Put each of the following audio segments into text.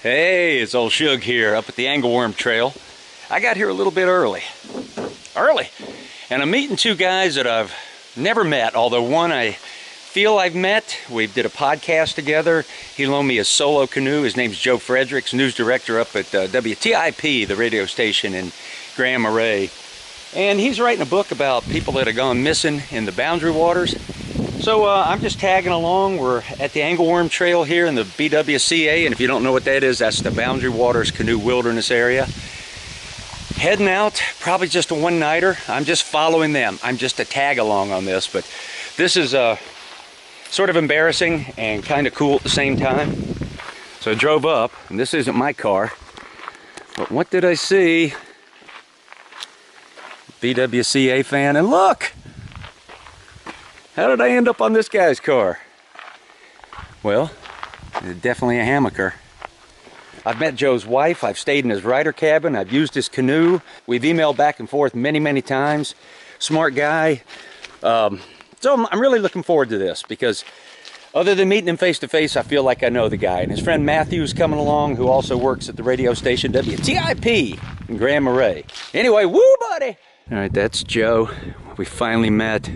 Hey, it's old Shug here up at the Angleworm Trail. I got here a little bit early, and I'm meeting two guys that I've never met, although one I feel I've met. We did a podcast together. He loaned me a solo canoe. His name's Joe Fredericks, news director up at WTIP, the radio station in Grand Marais. And he's writing a book about people that have gone missing in the Boundary Waters. So I'm just tagging along. We're at the Angleworm Trail here in the BWCA, and if you don't know what that is, that's the Boundary Waters Canoe Wilderness Area. Heading out, probably just a one-nighter. I'm just following them. I'm just a tag along on this, but this is sort of embarrassing and kind of cool at the same time. So I drove up, and this isn't my car, but what did I see? BWCA fan, and look! How did I end up on this guy's car? Well, definitely a hammocker. I've met Joe's wife. I've stayed in his rider cabin. I've used his canoe. We've emailed back and forth many, many times. Smart guy. So I'm really looking forward to this because other than meeting him face to face, I feel like I know the guy. And his friend Matthew's coming along, who also works at the radio station WTIP in Grand Marais. Anyway, woo, buddy! All right, that's Joe. We finally met.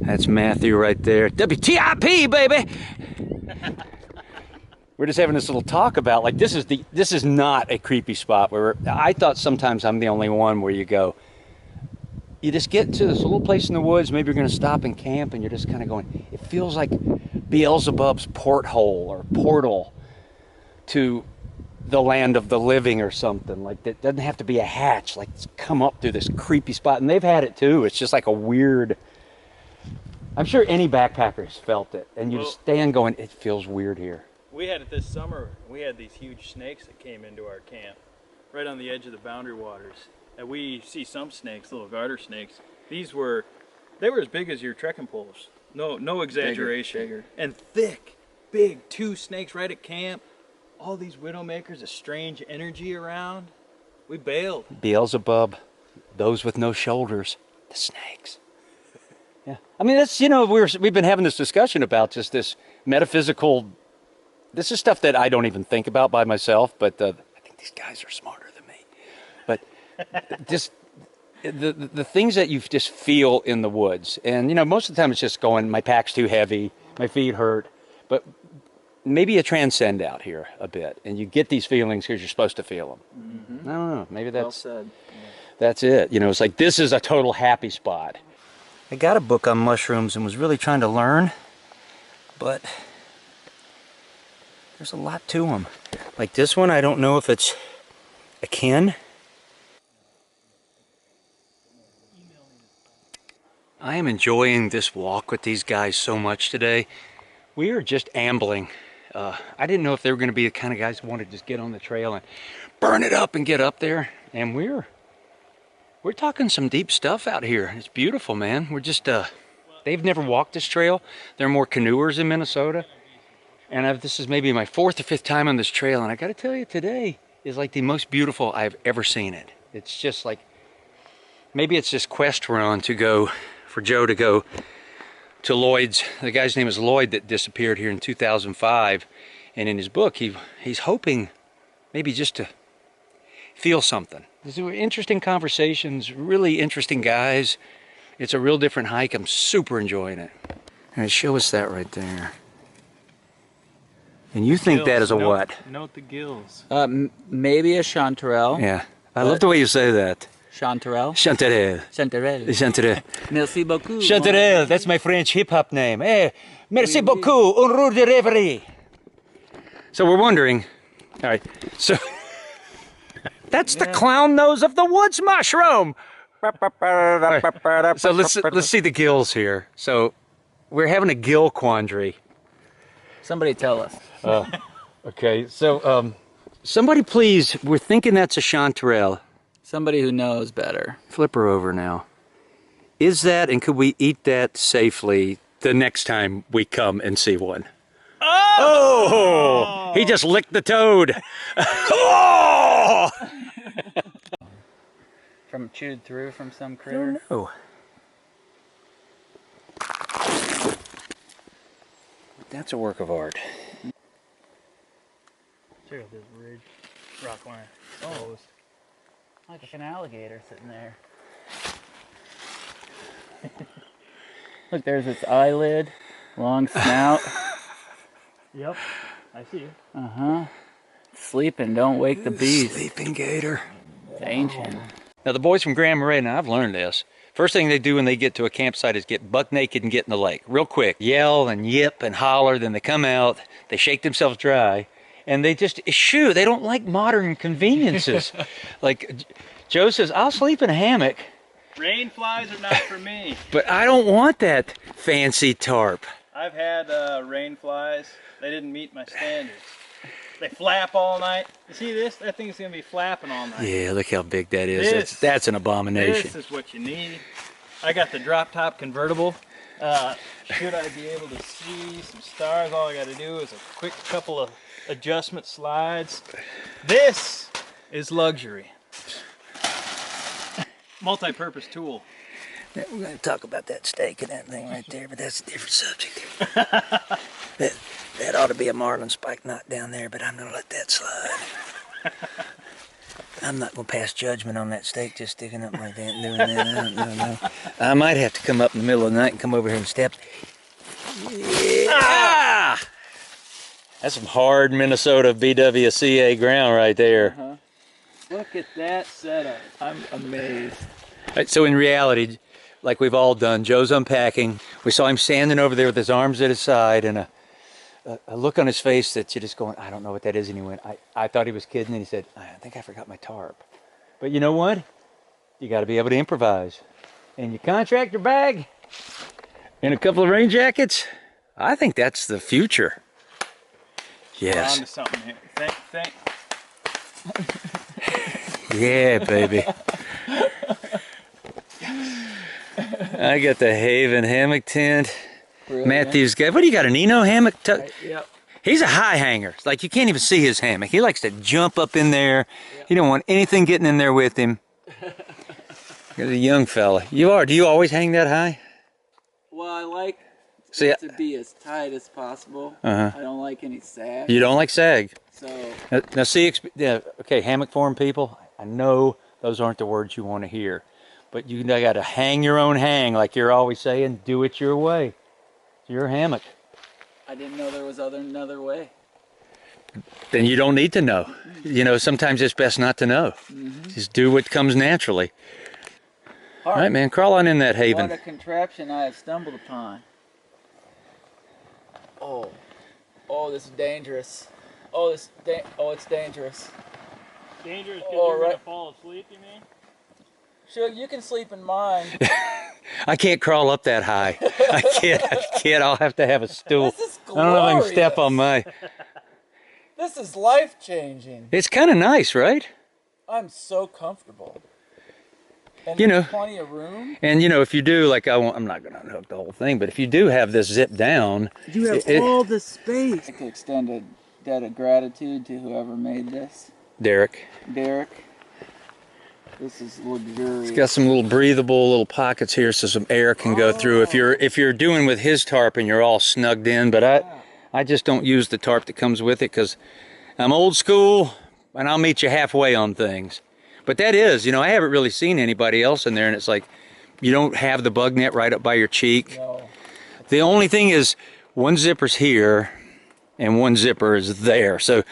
That's Matthew right there. WTIP, baby! We're just having this little talk about, like, this is not a creepy spot where I thought sometimes I'm the only one where you go, you just get to this little place in the woods, maybe you're going to stop and camp, and you're just kind of going, it feels like Beelzebub's porthole or portal to the land of the living or something. Like, that doesn't have to be a hatch, like, it's come up through this creepy spot, and they've had it too. It's just like a weird, I'm sure any backpacker's felt it, and you just stand going, it feels weird here. We had it this summer. We had these huge snakes that came into our camp right on the edge of the Boundary Waters. And we see some snakes, little garter snakes. They were as big as your trekking poles. No exaggeration. Bigger. And thick, big, two snakes right at camp. All these widowmakers, a strange energy around. We bailed. Beelzebub, those with no shoulders, the snakes. Yeah, I mean, that's, you know, we've been having this discussion about just this metaphysical. This is stuff that I don't even think about by myself, but I think these guys are smarter than me. But just the things that you just feel in the woods, and you know, most of the time it's just going, my pack's too heavy, my feet hurt, but maybe you transcend out here a bit, and you get these feelings because you're supposed to feel them. Mm-hmm. I don't know. Maybe that's well said. Yeah. That's it. You know, it's like this is a total happy spot. I got a book on mushrooms and was really trying to learn, but there's a lot to them. Like this one, I don't know if it's akin. I am enjoying this walk with these guys so much today. We are just ambling. I didn't know if they were going to be the kind of guys who wanted to just get on the trail and burn it up and get up there. And we're talking some deep stuff out here. It's beautiful, man. We're just, they've never walked this trail. They're more canoers in Minnesota. And this is maybe my fourth or fifth time on this trail. And I got to tell you, today is like the most beautiful I've ever seen it. It's just like, maybe it's this quest we're on to go, for Joe to go to Lloyd's. The guy's name is Lloyd that disappeared here in 2005. And in his book, he's hoping maybe just to feel something. These were interesting conversations, really interesting guys. It's a real different hike. I'm super enjoying it. All right, show us that right there. And you think Gills. that is a what? Note the gills. Maybe a chanterelle. Yeah. I love the way you say that. Chanterelle. Chanterelle. Chanterelle. Chanterelle. Merci beaucoup. Chanterelle, that's my French hip-hop name. Hey, merci beaucoup, un roue de rêverie. So we're wondering, all right, so that's the clown nose of the woods mushroom. Right. So let's see the gills here. So we're having a gill quandary. Somebody tell us. Okay, so somebody please, we're thinking that's a chanterelle. Somebody who knows better. Flip her over now. Is that, and could we eat that safely the next time we come and see one? Oh! He just licked the toad. Oh! From chewed through from some critter? No. That's a work of art. Check out this ridge. Rock line. Oh, like an alligator sitting there. Look, there's its eyelid, long snout. Yep. I see you. Uh-huh. Sleeping, don't wake the beast. Sleeping gator. It's ancient. Now the boys from Grand Marais, now I've learned this. First thing they do when they get to a campsite is get buck naked and get in the lake. Real quick. Yell and yip and holler, then they come out, they shake themselves dry, and they just eschew. They don't like modern conveniences. Like Joe says, I'll sleep in a hammock. Rain flies are not for me. But I don't want that fancy tarp. I've had rain flies. They didn't meet my standards. They flap all night. You see this? That thing's gonna be flapping all night. Yeah, look how big that is. This- That's an abomination. This is what you need. I got the drop top convertible. Should I be able to see some stars, all I got to do is a quick couple of adjustment slides. This is luxury. Multi-purpose tool. We're going to talk about that steak and that thing right there, but that's a different subject. that ought to be a marlin spike knot down there, but I'm going to let that slide. I'm not going to pass judgment on that steak just sticking up like that and doing that. No. I might have to come up in the middle of the night and come over here and step. Yeah. Ah! That's some hard Minnesota BWCA ground right there. Look at that setup. I'm amazed. Right, so in reality, like we've all done, Joe's unpacking. We saw him standing over there with his arms at his side and a look on his face that you're just going, I don't know what that is. And he went, I thought he was kidding. And he said, I think I forgot my tarp. But you know what? You got to be able to improvise. And your contractor bag and a couple of rain jackets, I think that's the future. Yes. On to something here. Thank. Yeah, baby. I got the Haven hammock tent. Really? Matthew's got, what do you got, an Eno hammock? Yep. He's a high hanger. It's like you can't even see his hammock. He likes to jump up in there. He don't want anything getting in there with him. He's a young fella. Do you always hang that high? Well, I like See, it to be as tight as possible. Uh-huh. I don't like any sag. You don't like sag. So Now see, okay, hammock form people, I know those aren't the words you want to hear. But you got to hang your own hang, like you're always saying, do it your way. It's your hammock. I didn't know there was another way. Then you don't need to know. You know, sometimes it's best not to know. Just do what comes naturally. All right, man, crawl on in that Haven. What a contraption I have stumbled upon. Oh, this is dangerous. It's dangerous. Dangerous because All you're going right. to fall asleep, you mean? Sure, you can sleep in mine. I can't crawl up that high. I can't. I'll have to have a stool. This is I don't know if I can step on my... This is life-changing. It's kind of nice, right? I'm so comfortable. And You there's know- plenty of room. And you know, if you do, like I'm not going to unhook the whole thing, but if you do have this zip down... You have it- all the space. I could extend a debt of gratitude to whoever made this. Derek. Derek. This is luxurious. It's got some little breathable little pockets here so some air can go through if you're doing with his tarp and you're all snugged in, but I just don't use the tarp that comes with it because I'm old school and I'll meet you halfway on things. But that is, you know, I haven't really seen anybody else in there, and it's like you don't have the bug net right up by your cheek. No. The only thing is one zipper's here and one zipper is there. So,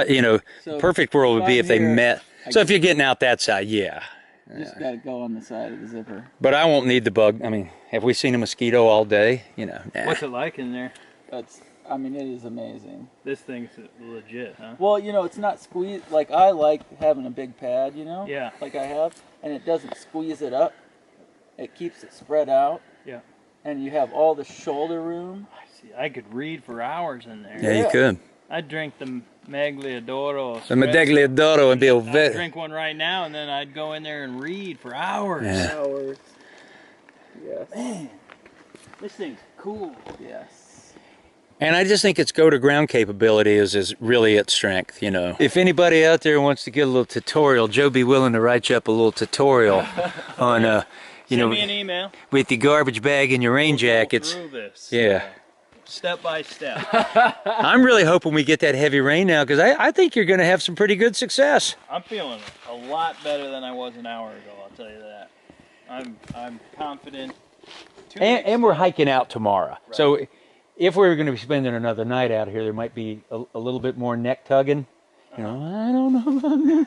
you know, So perfect world would be if if they I'm here, met. So if you're getting out that side, yeah. You just gotta go on the side of the zipper. But I won't need the bug. I mean, have we seen a mosquito all day? You know, nah. What's it like in there? I mean, it is amazing. This thing's legit, huh? Well, you know, it's not squeezed. Like, I like having a big pad, you know? Yeah. Like I have. And it doesn't squeeze it up. It keeps it spread out. Yeah. And you have all the shoulder room. See, I could read for hours in there. Yeah, you could. I'd drink the Magliadoro. The Medegliadoro and be a I'd vet. drink one right now, and then I'd go in there and read for hours. Yeah. Hours. Yes. Man, this thing's cool. Yes. And I just think its go-to-ground capability is really its strength, you know. If anybody out there wants to get a little tutorial, Joe be willing to write you up a little tutorial on, you Send know, me an email. with the garbage bag and your rain We'll go jackets. through this. Yeah. step by step. I'm really hoping we get that heavy rain now because I think you're going to have some pretty good success. I'm feeling a lot better than I was an hour ago, I'll tell you that. I'm confident. And we're hiking out tomorrow. Right. So if we were going to be spending another night out here, there might be a little bit more neck tugging. You know, I don't know.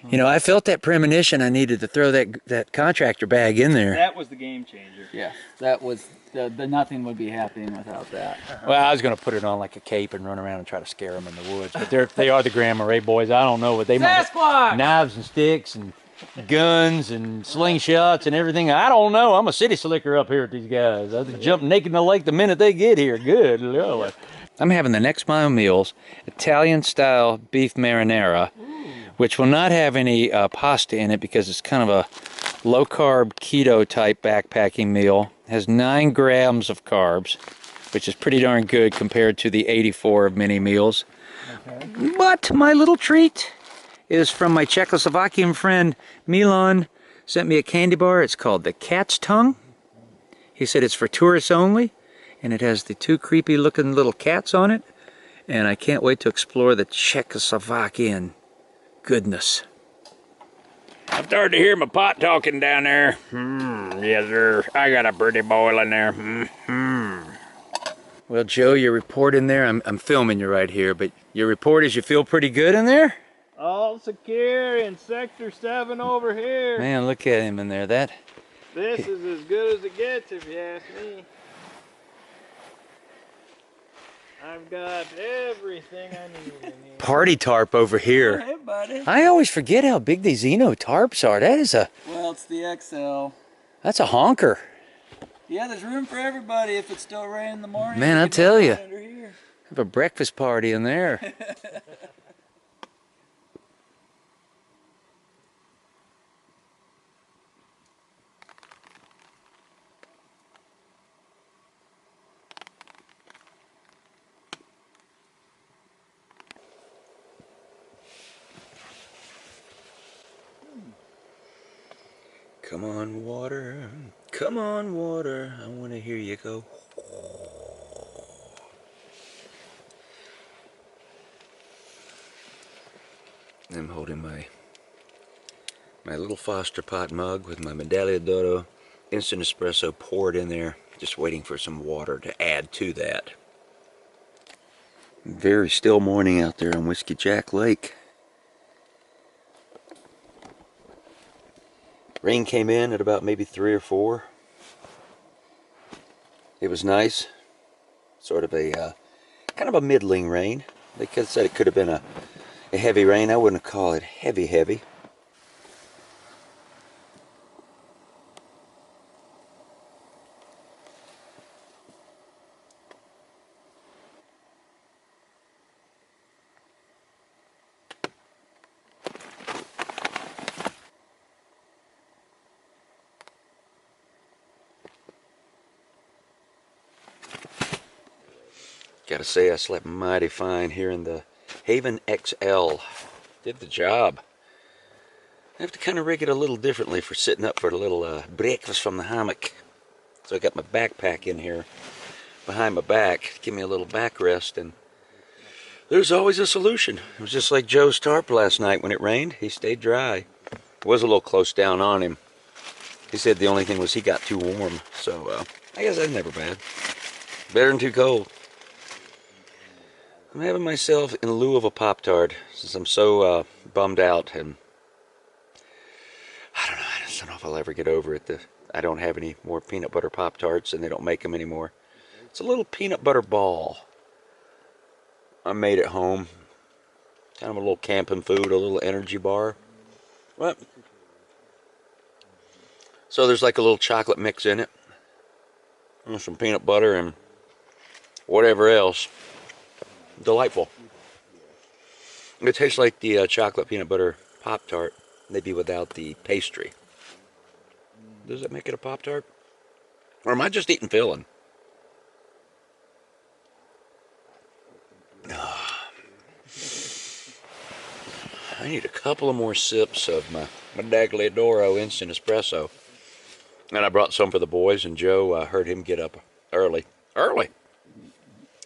You know, I felt that premonition. I needed to throw that contractor bag in there. That was the game changer. Yeah, that was the nothing would be happening without that. Well, I was going to put it on like a cape and run around and try to scare them in the woods. But they are the Grandma Ray boys. I don't know what they might have. Knives and sticks and guns and slingshots and everything. I don't know. I'm a city slicker up here at these guys. I just jump naked in the lake the minute they get here. Good Lord. I'm having the Next Mile Meals Italian-style beef marinara, which will not have any pasta in it because it's kind of a low-carb, keto-type backpacking meal. It has 9 grams of carbs, which is pretty darn good compared to the 84 of many meals. Okay. But my little treat is from my Czechoslovakian friend Milan. Sent me a candy bar. It's called the Cat's Tongue. He said it's for tourists only, and it has the 2 creepy looking little cats on it, and I can't wait to explore the Czechoslovakian goodness. I'm starting to hear my pot talking down there. Yes sir, I got a pretty boil in there. Well, Joe, your report in there, I'm filming you right here, but your report is you feel pretty good in there? All secure in Sector 7 over here. Man, look at him in there. This is as good as it gets, if you ask me. I've got everything I need in here. Party tarp over here. Hey, buddy. I always forget how big these Eno tarps are. Well, it's the XL. That's a honker. Yeah, there's room for everybody if it's still raining in the morning. Man, I tell you. Under here. Have a breakfast party in there. Come on, water. Come on, water. I want to hear you go. I'm holding my little Foster pot mug with my Medaglia d'Oro instant espresso poured in there, just waiting for some water to add to that. Very still morning out there on Whiskey Jack Lake. Rain came in at about maybe 3 or 4. It was nice. Sort of a kind of a middling rain. They could have said it could have been a heavy rain. I wouldn't call it heavy. Gotta say, I slept mighty fine here in the Haven XL. Did the job. I have to kind of rig it a little differently for sitting up for a little breakfast from the hammock. So I got my backpack in here behind my back, give me a little backrest, and there's always a solution. It was just like Joe's tarp last night when it rained. He stayed dry. It was a little close down on him. He said the only thing was he got too warm. So I guess that's never bad. Better than too cold. I'm having myself in lieu of a Pop-Tart since I'm so bummed out, and I don't know if I'll ever get over it. I don't have any more peanut butter Pop-Tarts, and they don't make them anymore. It's a little peanut butter ball I made at home. Kind of a little camping food, a little energy bar. What? So there's like a little chocolate mix in it, and some peanut butter and whatever else. Delightful. It tastes like the chocolate peanut butter Pop-Tart, maybe without the pastry. Does that make it a Pop-Tart? Or am I just eating filling? I need a couple of more sips of my Medaglia d'Oro instant espresso. And I brought some for the boys, and Joe heard him get up early.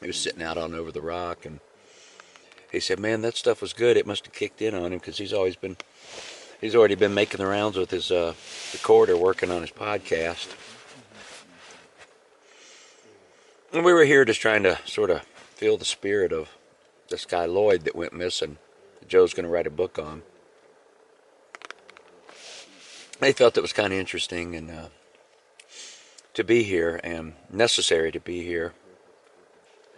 He was sitting out on over the rock, and he said, "Man, that stuff was good. It must have kicked in on him because he's already been making the rounds with his recorder, working on his podcast." And we were here just trying to sort of feel the spirit of this guy Lloyd that went missing, that Joe's going to write a book on. I felt it was kind of interesting and to be here and necessary to be here.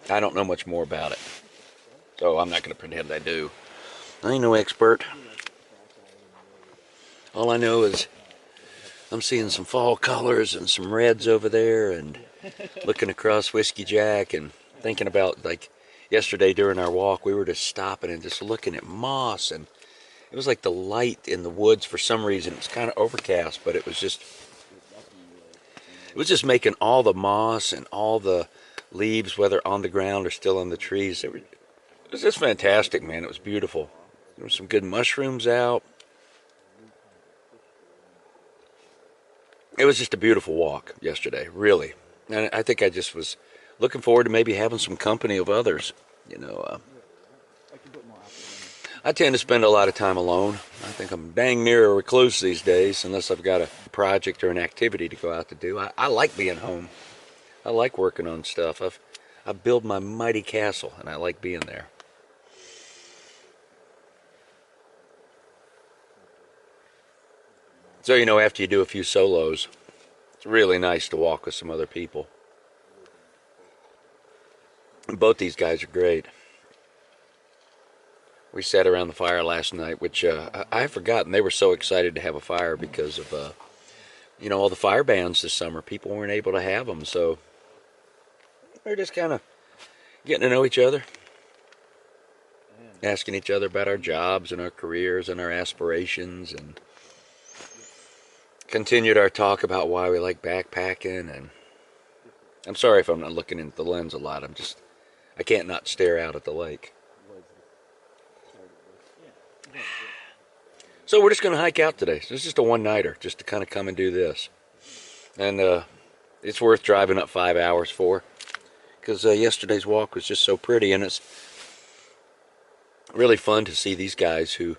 I don't know much more about it, so I'm not going to pretend I do. I ain't no expert. All I know is I'm seeing some fall colors and some reds over there, and looking across Whiskey Jack and thinking about, like, yesterday during our walk, we were just stopping and just looking at moss, and it was like the light in the woods for some reason. It was kind of overcast, but it was just making all the moss and all the leaves, whether on the ground or still on the trees. It was just fantastic, man. It was beautiful. There were some good mushrooms out. It was just a beautiful walk yesterday, really. And I think I just was looking forward to maybe having some company of others. You know, I tend to spend a lot of time alone. I think I'm dang near a recluse these days, unless I've got a project or an activity to go out to do. I like being home. I like working on stuff. I build my mighty castle, and I like being there. So, you know, after you do a few solos, it's really nice to walk with some other people. Both these guys are great. We sat around the fire last night, which I had forgotten. They were so excited to have a fire because of, you know, all the fire bans this summer. People weren't able to have them, so we're just kind of getting to know each other, asking each other about our jobs and our careers and our aspirations, and continued our talk about why we like backpacking. And I'm sorry if I'm not looking into the lens a lot. I can't not stare out at the lake. So we're just going to hike out today. So it's just a one-nighter, just to kind of come and do this. And it's worth driving up 5 hours for, because yesterday's walk was just so pretty, and it's really fun to see these guys who,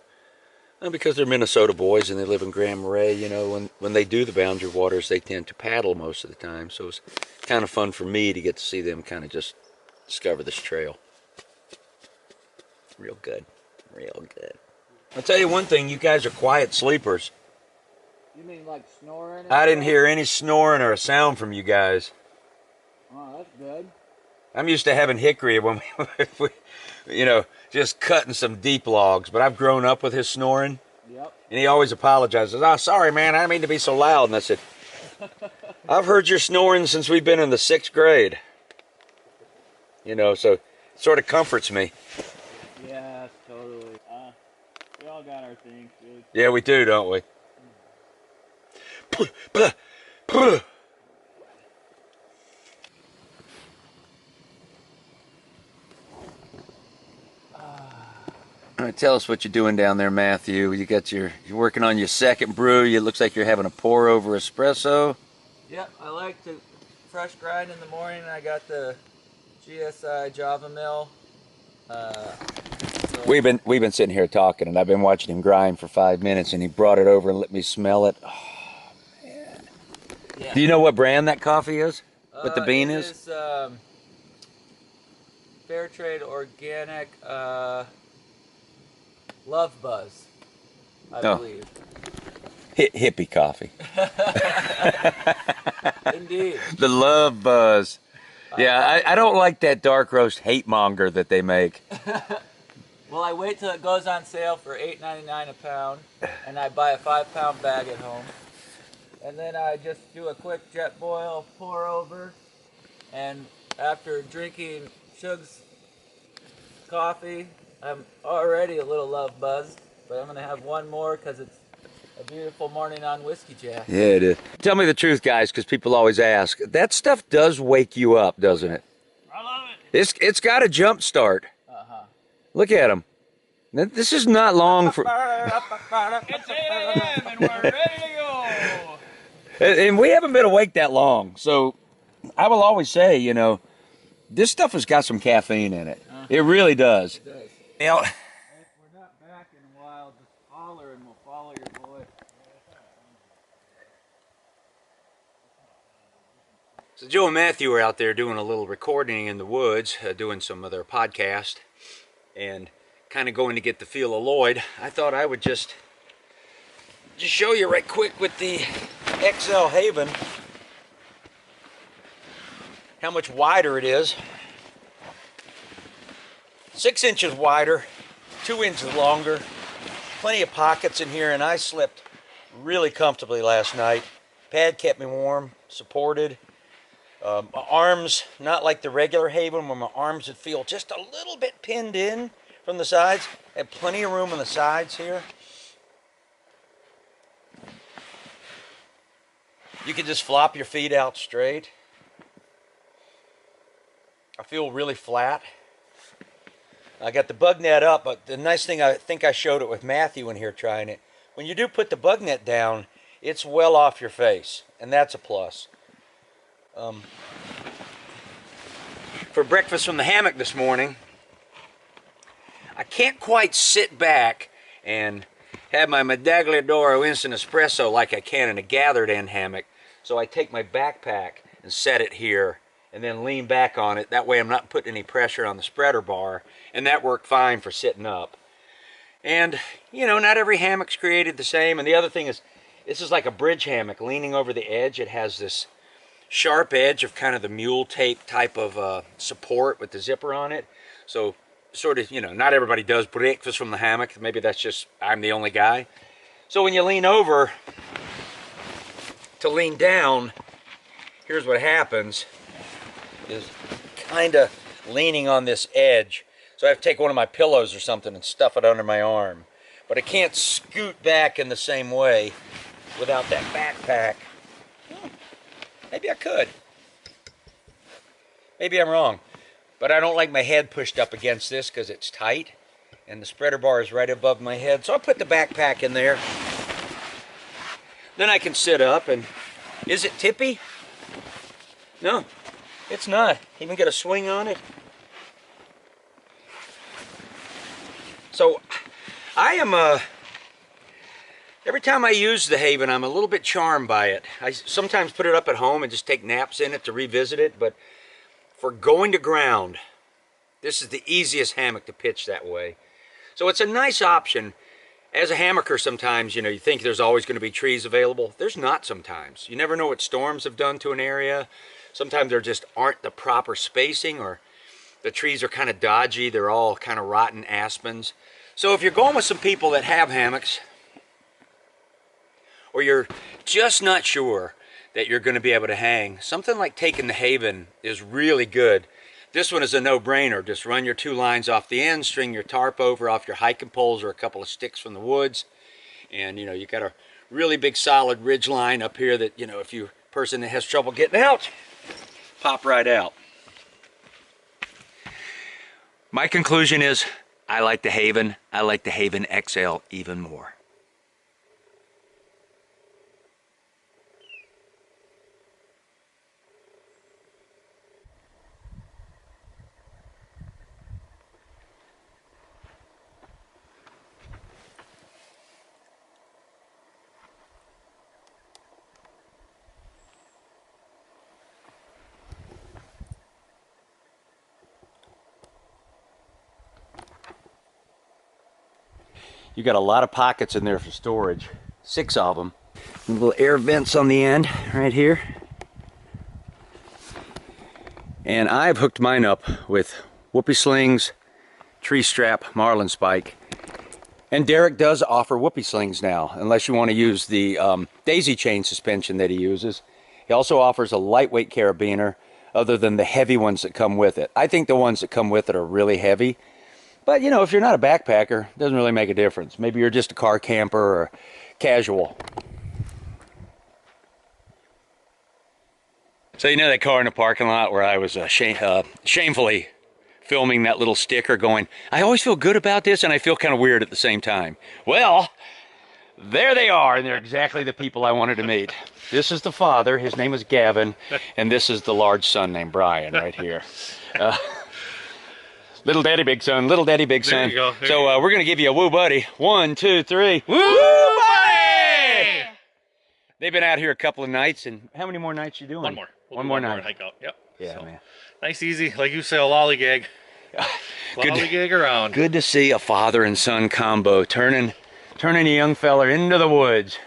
because they're Minnesota boys and they live in Grand Marais, you know, when they do the Boundary Waters, they tend to paddle most of the time. So it's kind of fun for me to get to see them kind of just discover this trail. Real good. Real good. I'll tell you one thing, you guys are quiet sleepers. You mean like snoring? I didn't hear any snoring or a sound from you guys. Oh, that's good. I'm used to having Hickory when we you know, just cutting some deep logs, but I've grown up with his snoring. Yep. And he always apologizes. "Oh, sorry, man, I didn't mean to be so loud." And I said, "I've heard your snoring since we've been in the 6th grade. You know, so it sort of comforts me. Yeah, totally. We all got our things, dude. Yeah, we do, don't we? All right, tell us what you're doing down there, Matthew. You're working on your second brew. It looks like you're having a pour over espresso. Yep, I like to fresh grind in the morning. I got the GSI Java Mill. We've been sitting here talking, and I've been watching him grind for 5 minutes, and he brought it over and let me smell it. Oh, man. Yeah. Do you know what brand that coffee is? What the bean is? It is fair trade organic Love Buzz, I believe. Hippie coffee. Indeed. The Love Buzz. Yeah, I don't like that dark roast hate monger that they make. Well, I wait till it goes on sale for $8.99 a pound, and I buy a 5-pound bag at home. And then I just do a quick jet boil, pour over, and after drinking Shug's coffee, I'm already a little love buzzed, but I'm going to have one more because it's a beautiful morning on Whiskey Jack. Yeah, it is. Tell me the truth, guys, because people always ask. That stuff does wake you up, doesn't it? I love it. It's got a jump start. Look at him. This is not long for... It's 8 a.m. and we're ready to go. And we haven't been awake that long, so I will always say, you know, This stuff has got some caffeine in it. It really does. It does. Now, If we're not back in a while, just holler and we'll follow your boy. So Joe and Matthew were out there doing a little recording in the woods, doing some of their podcast, and kind of going to get the feel of Lloyd. I thought I would just show you right quick with the XL Haven how much wider it is. 6 inches wider, 2 inches longer, plenty of pockets in here, and I slept really comfortably last night. Pad kept me warm, supported. My arms, not like the regular Haven where my arms would feel just a little bit pinned in from the sides. I had plenty of room on the sides here. You can just flop your feet out straight. I feel really flat. I got the bug net up, but the nice thing, I think I showed it with Matthew in here trying it. When you do put the bug net down, it's well off your face, and that's a plus. For breakfast from the hammock this morning, I can't quite sit back and have my Medaglia d'Oro instant espresso like I can in a gathered end hammock. So I take my backpack and set it here and then lean back on it. That way I'm not putting any pressure on the spreader bar, and that worked fine for sitting up. And, you know, not every hammock's created the same. And the other thing is, this is like a bridge hammock leaning over the edge. It has this sharp edge of kind of the mule tape type of support with the zipper on it. So sort of, you know, not everybody does breakfast from the hammock. Maybe that's just I'm the only guy. So when you lean over to lean down, here's what happens, is kind of leaning on this edge. So I have to take one of my pillows or something and stuff it under my arm. But I can't scoot back in the same way without that backpack. Maybe I could. Maybe I'm wrong. But I don't like my head pushed up against this because it's tight. And the spreader bar is right above my head. So I'll put the backpack in there. Then I can sit up and... Is it tippy? No, it's not. Even get a swing on it. So I am... Every time I use the Haven, I'm a little bit charmed by it. I sometimes put it up at home and just take naps in it to revisit it, but for going to ground, this is the easiest hammock to pitch that way. So it's a nice option. As a hammocker, sometimes, you know, you think there's always going to be trees available. There's not sometimes. You never know what storms have done to an area. Sometimes there just aren't the proper spacing, or the trees are kind of dodgy. They're all kind of rotten aspens. So if you're going with some people that have hammocks, or you're just not sure that you're going to be able to hang, something like taking the Haven is really good. This one is a no-brainer. Just run your 2 lines off the end, string your tarp over off your hiking poles or a couple of sticks from the woods, and you know, you got a really big solid ridge line up here that, you know, if you're a person that has trouble getting out, pop right out. My conclusion is I like the Haven. I like the Haven XL even more. You got a lot of pockets in there for storage. 6 of them. Little air vents on the end right here. And I've hooked mine up with Whoopee Slings, Tree Strap, Marlin Spike. And Derek does offer Whoopee Slings now, unless you want to use the daisy chain suspension that he uses. He also offers a lightweight carabiner, other than the heavy ones that come with it. I think the ones that come with it are really heavy. But, you know, if you're not a backpacker, it doesn't really make a difference. Maybe you're just a car camper or casual. So, you know that car in the parking lot where I was shamefully filming that little sticker going, I always feel good about this and I feel kind of weird at the same time. Well, There they are, and they're exactly the people I wanted to meet. This is the father. His name is Gavin, and this is the large son named Brian right here. Little daddy, big son. Little daddy, big son. There you go. There So you go. we're going to give you a woo buddy. 1, 2, 3. Woo buddy! They've been out here a couple of nights, and how many more nights you doing? One more. We'll One do more night. hike out. Yep. Yeah, So, man. nice, easy. Like you say, a lollygag. Good. Lollygag around. Good to see a father and son combo turning a young fella into the woods.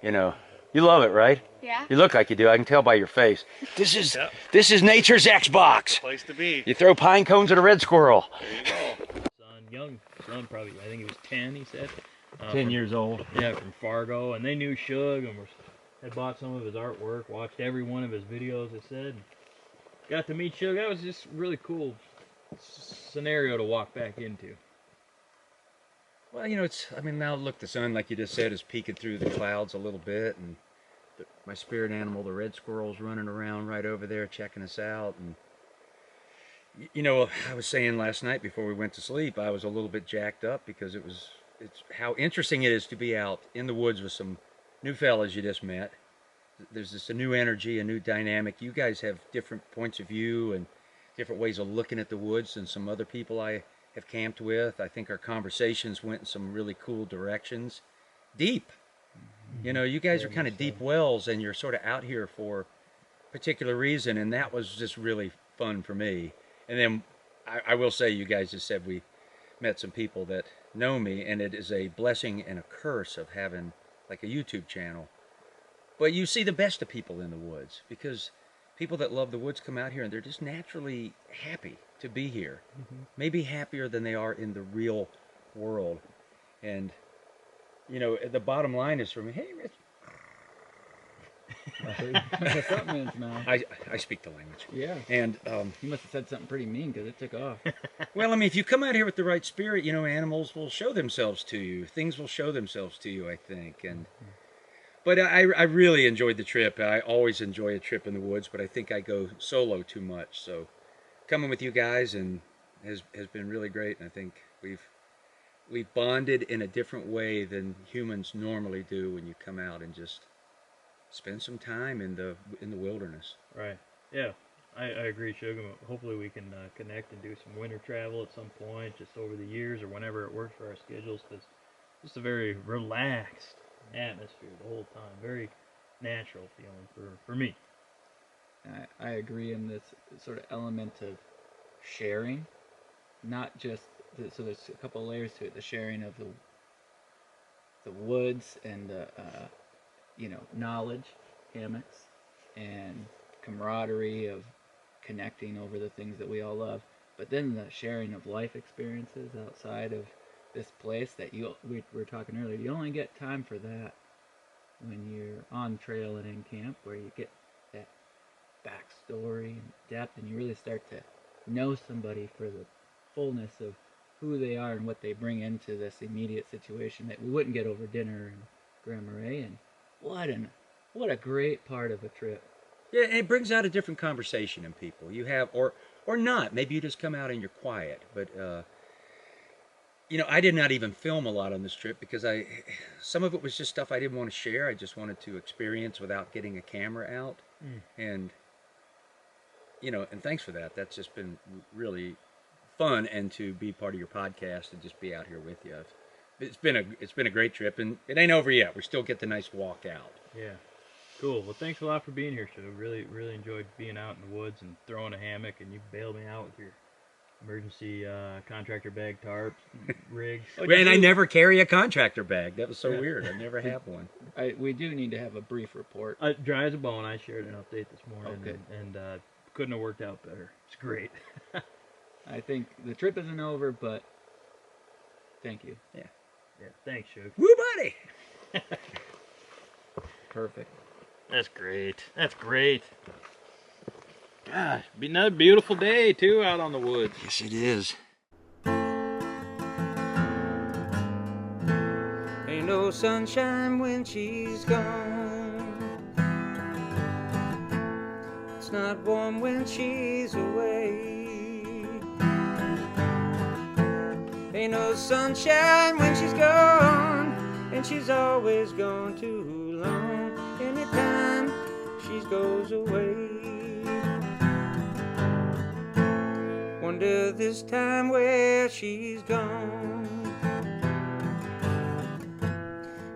You know, you love it, right? Yeah. You look like you do. I can tell by your face. This is Yep. this is nature's Xbox. Place to be. You throw pine cones at a red squirrel. There you go. Young son, probably, I think he was 10, he said. 10 years old. Yeah, from Fargo, and they knew Shug and had bought some of his artwork, watched every one of his videos, it said. Got to meet Shug. That was just really cool scenario to walk back into. Well, you know, I mean, now look, the sun, like you just said, is peeking through the clouds a little bit, and my spirit animal, the red squirrel's running around right over there checking us out. And you know, I was saying last night before we went to sleep, I was a little bit jacked up because it's how interesting it is to be out in the woods with some new fellas you just met. There's just a new energy, a new dynamic. You guys have different points of view and different ways of looking at the woods than some other people I have camped with. I think our conversations went in some really cool directions. Deep. You know, you guys are kind of deep wells, and you're sort of out here for a particular reason, and that was just really fun for me. And then I will say, you guys just said we met some people that know me, and it is a blessing and a curse of having like a YouTube channel. But you see the best of people in the woods, because people that love the woods come out here and they're just naturally happy to be here. Maybe happier than they are in the real world. And, you know, the bottom line is for me, hey, Rich. Something in his mouth. I speak the language. Yeah. And, You must have said something pretty mean because it took off. well, I mean, if you come out here with the right spirit, you know, animals will show themselves to you. Things will show themselves to you, I think. And but I really enjoyed the trip. I always enjoy a trip in the woods, but I think I go solo too much. So coming with you guys and has been really great. And I think we've bonded in a different way than humans normally do when you come out and just spend some time in the wilderness. Right. Yeah, I agree, Shug. Hopefully we can connect and do some winter travel at some point, just over the years or whenever it works for our schedules, because just a very relaxed atmosphere the whole time. Very natural feeling for me. I agree in this sort of element of sharing, not just so there's a couple layers to it. The sharing of the woods and the knowledge, hammocks, and camaraderie of connecting over the things that we all love. But then the sharing of life experiences outside of this place that we were talking earlier. You only get time for that when you're on trail and in camp, where you get that backstory and depth, and you really start to know somebody for the fullness of who they are and what they bring into this immediate situation that we wouldn't get over dinner in Grand Marais. And what a great part of a trip. Yeah, and it brings out a different conversation in people. You have, or not. Maybe you just come out and you're quiet. But you know, I did not even film a lot on this trip because some of it was just stuff I didn't want to share. I just wanted to experience without getting a camera out. And you know, and thanks for that. That's just been really fun, and to be part of your podcast and just be out here with you. It's been a great trip, and it ain't over yet. We still get the nice walk out. Yeah. Cool. Well, thanks a lot for being here, Shug. Really enjoyed being out in the woods and throwing a hammock, and you bailed me out with your emergency contractor bag tarp rigs. And I never carry a contractor bag. That was so weird. I never have one. We do need to have a brief report. Dry as a bone. I shared an update this morning, Okay. and couldn't have worked out better. It's great. I think the trip isn't over, but thank you. Yeah. Thanks, Shug. Woo, buddy! Perfect. That's great. That's great. Gosh, be another beautiful day too out on the woods. Yes, it is. Ain't no sunshine when she's gone. It's not warm when she's away. Ain't no sunshine when she's gone. and she's always gone too long. Anytime she goes away, wonder this time where she's gone.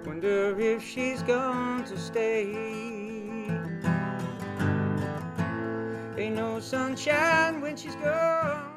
Wonder if she's gone to stay. Ain't no sunshine when she's gone.